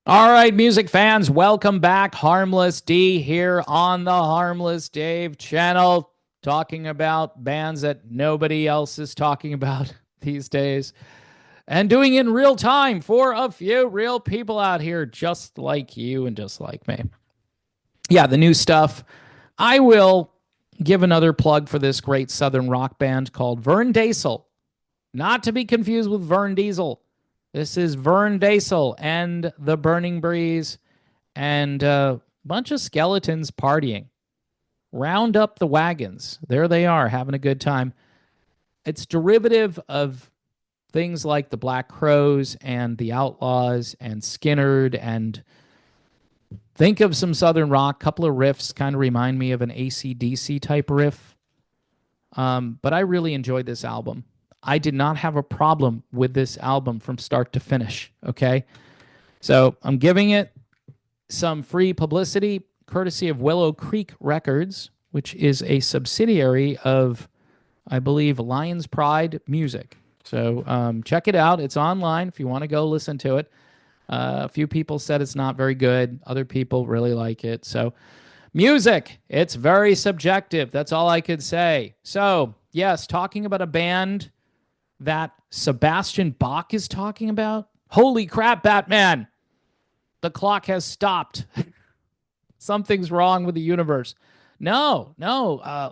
All right, music fans, welcome back. Harmless D here on the Harmless Dave channel, talking about bands that nobody else is talking about these days and doing it in real time for a few real people out here just like you and just like me. Yeah, the new stuff. I will give another plug for this great southern rock band called Vern Daisel, not to be confused with Vern Diesel. This is Vern Daisel and the Burning Breeze and a bunch of skeletons partying. Round up the wagons. There they are, having a good time. It's derivative of things like the Black Crows and the Outlaws and Skinnerd, and think of some Southern rock. Couple of riffs kind of remind me of an AC/DC type riff. But I really enjoyed this album. I did not have a problem with this album from start to finish. Okay. So I'm giving it some free publicity courtesy of Willow Creek Records, which is a subsidiary of, I believe, Lion's Pride Music. So check it out. It's online if you want to go listen to it. A few people said it's not very good. Other people really like it. So music, it's very subjective. That's all I could say. So, yes, talking about a band that Sebastian Bach is talking about. Holy crap, Batman. The clock has stopped. Something's wrong with the universe. No.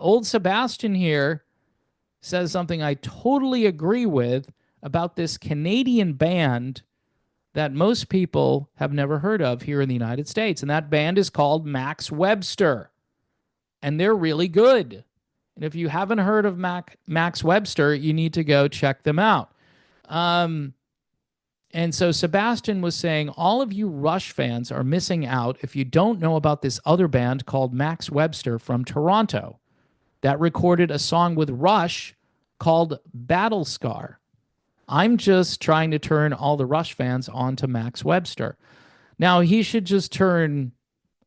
Old Sebastian here says something I totally agree with about this Canadian band that most people have never heard of here in the United States. And that band is called Max Webster. And they're really good. And if you haven't heard of Max Webster, you need to go check them out. And so Sebastian was saying, all of you Rush fans are missing out if you don't know about this other band called Max Webster from Toronto that recorded a song with Rush called Battle Scar. I'm just trying to turn all the Rush fans onto Max Webster. Now, he should just turn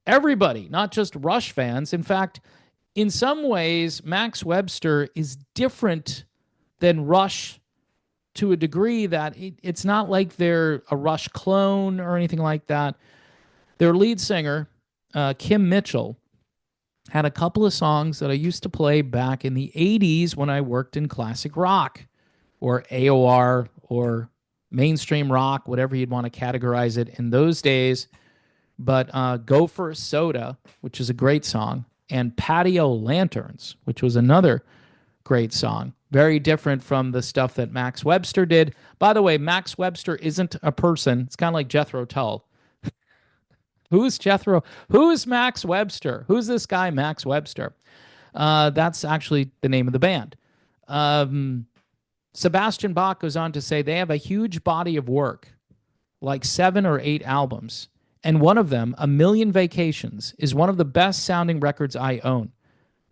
everybody, not just Rush fans. In fact, in some ways, Max Webster is different than Rush to a degree that it's not like they're a Rush clone or anything like that. Their lead singer, Kim Mitchell, had a couple of songs that I used to play back in the 80s when I worked in classic rock or AOR or mainstream rock, whatever you'd want to categorize it in those days. But Go for a Soda, which is a great song, and Patio Lanterns, which was another great song. Very different from the stuff that Max Webster did. By the way, Max Webster isn't a person. It's kind of like Jethro Tull. Who's Jethro? Who's Max Webster? Who's this guy, Max Webster? That's actually the name of the band. Sebastian Bach goes on to say they have a huge body of work, like 7 or 8 albums. And one of them, A Million Vacations, is one of the best sounding records I own.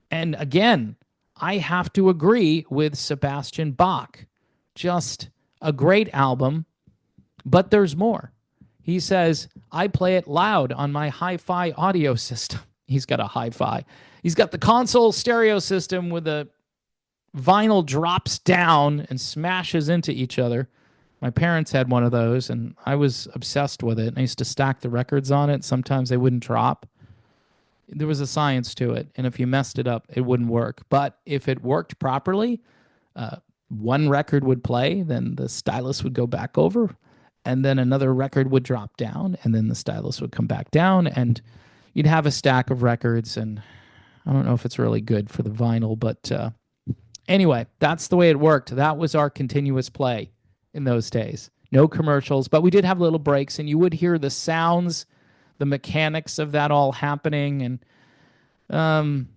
And again, I have to agree with Sebastian Bach. Just a great album, but there's more. He says, I play it loud on my hi-fi audio system. He's got a hi-fi. He's got the console stereo system with the vinyl drops down and smashes into each other. My parents had one of those, and I was obsessed with it. I used to stack the records on it. Sometimes they wouldn't drop. There was a science to it, and if you messed it up, it wouldn't work. But if it worked properly, one record would play, then the stylus would go back over, and then another record would drop down, and then the stylus would come back down, and you'd have a stack of records. And I don't know if it's really good for the vinyl, but anyway, that's the way it worked. That was our continuous play in those days. No commercials, but we did have little breaks, and you would hear the sounds, the mechanics of that all happening. And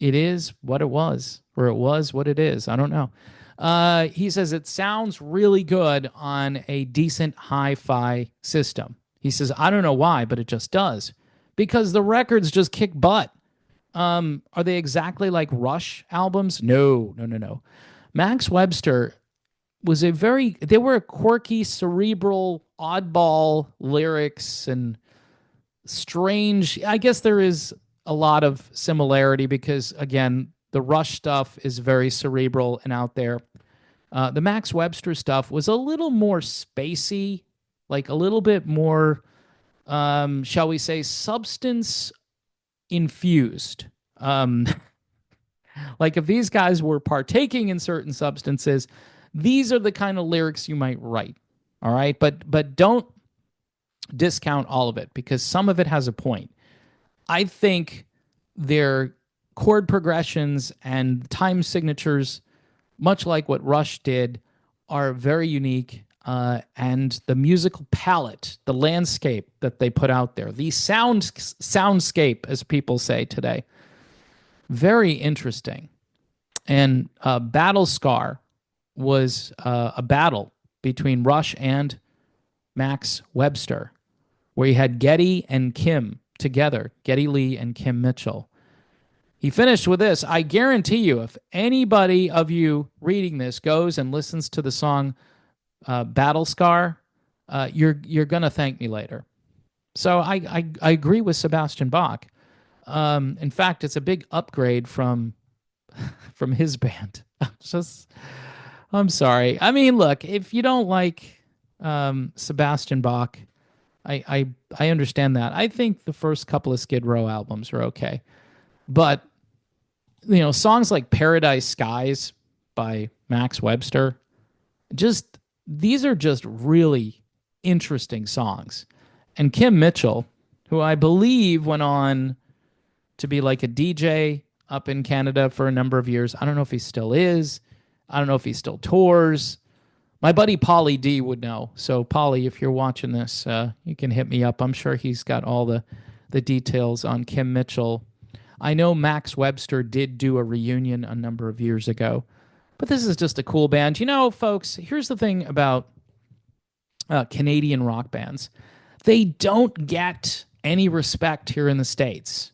it is what it was, or it was what it is. I don't know. He says it sounds really good on a decent hi-fi system. He says, I don't know why, but it just does. Because the records just kick butt. Are they exactly like Rush albums? No. Max Webster was they were a quirky, cerebral, oddball lyrics and strange. I guess there is a lot of similarity because, again, the Rush stuff is very cerebral and out there. The Max Webster stuff was a little more spacey, like a little bit more shall we say, substance infused. Um, like if these guys were partaking in certain substances, these are the kind of lyrics you might write. All right, but don't discount all of it because some of it has a point. I think their chord progressions and time signatures, much like what Rush did, are very unique. And the musical palette, the landscape that they put out there, the soundscape, as people say today, very interesting. And Battle Scar was a battle between Rush and Max Webster, where you had Geddy and Kim together, Geddy Lee and Kim Mitchell. He finished with this. I guarantee you, if anybody of you reading this goes and listens to the song Battle Scar, you're gonna thank me later. So I agree with Sebastian Bach. In fact, it's a big upgrade from his band. I'm sorry. I mean, look, if you don't like Sebastian Bach, I understand that. I think the first couple of Skid Row albums are okay, but songs like Paradise Skies by Max Webster, just these are just really interesting songs. And Kim Mitchell, who I believe went on to be like a DJ up in Canada for a number of years. I don't know if he still is. I don't know if he still tours. My buddy Pauly D would know. So Pauly, if you're watching this, you can hit me up. I'm sure he's got all the details on Kim Mitchell. I know Max Webster did do a reunion a number of years ago, but this is just a cool band. Folks, here's the thing about Canadian rock bands. They don't get any respect here in the States,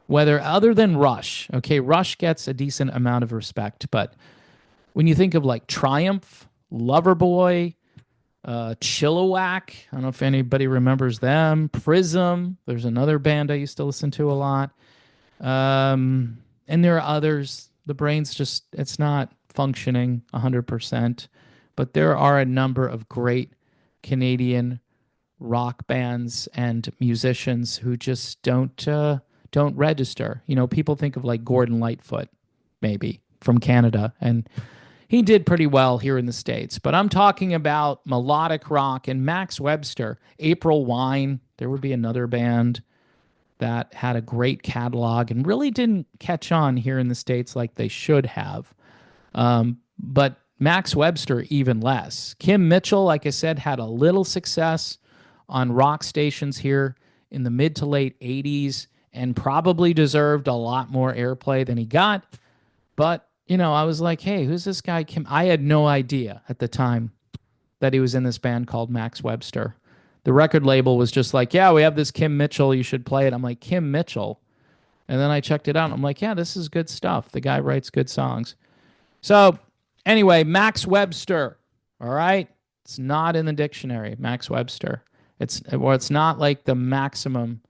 whether other than Rush. Okay, Rush gets a decent amount of respect, but when you think of like Triumph, Loverboy, Chilliwack, I don't know if anybody remembers them, Prism, there's another band I used to listen to a lot. And there are others. The brain's just, it's not functioning 100%, but there are a number of great Canadian rock bands and musicians who just don't register. People think of like Gordon Lightfoot, maybe from Canada, and he did pretty well here in the States. But I'm talking about melodic rock and Max Webster, April Wine. There would be another band that had a great catalog and really didn't catch on here in the States like they should have. But Max Webster, even less. Kim Mitchell, like I said, had a little success on rock stations here in the mid to late 80s and probably deserved a lot more airplay than he got. But, I was like, hey, who's this guy, Kim? I had no idea at the time that he was in this band called Max Webster. The record label was just like, yeah, we have this Kim Mitchell. You should play it. I'm like, Kim Mitchell? And then I checked it out. I'm like, yeah, this is good stuff. The guy writes good songs. So anyway, Max Webster. All right. It's not in the dictionary, Max Webster. It's not like the maximum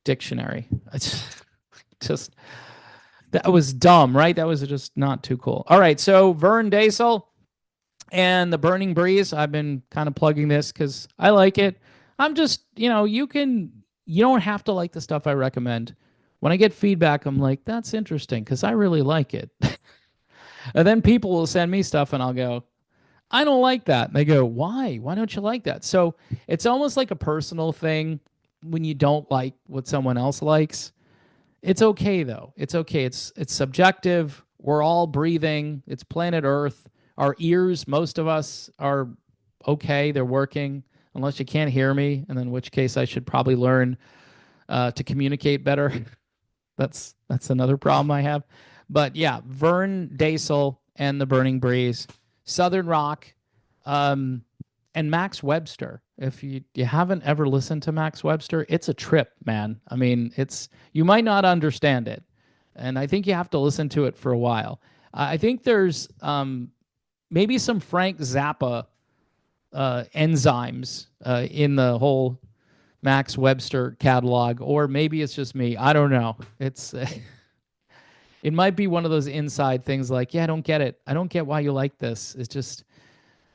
dictionary. It's just, that was dumb, right? That was just not too cool. All right. So Vern Daisel and The Burning Breeze. I've been kind of plugging this because I like it. I'm just, you don't have to like the stuff I recommend. When I get feedback, I'm like, that's interesting because I really like it. And then people will send me stuff and I'll go, I don't like that. And they go, why? Why don't you like that? So it's almost like a personal thing when you don't like what someone else likes. It's okay, though. It's okay. It's subjective. We're all breathing. It's planet Earth. Our ears, most of us, are okay. They're working, unless you can't hear me, and in which case I should probably learn to communicate better. That's another problem I have. But yeah, Vern Daisel and The Burning Breeze, Southern rock, and Max Webster. If you haven't ever listened to Max Webster, it's a trip, man. I mean, you might not understand it, and I think you have to listen to it for a while. I think there's maybe some Frank Zappa enzymes in the whole Max Webster catalog, or maybe it's just me. I don't know. It might be one of those inside things like, yeah, I don't get it. I don't get why you like this. It's just,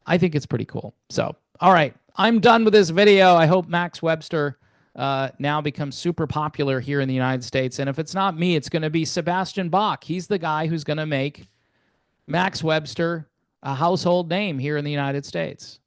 I think it's pretty cool. So, all right. I'm done with this video. I hope Max Webster now becomes super popular here in the United States. And if it's not me, it's going to be Sebastian Bach. He's the guy who's going to make Max Webster a household name here in the United States.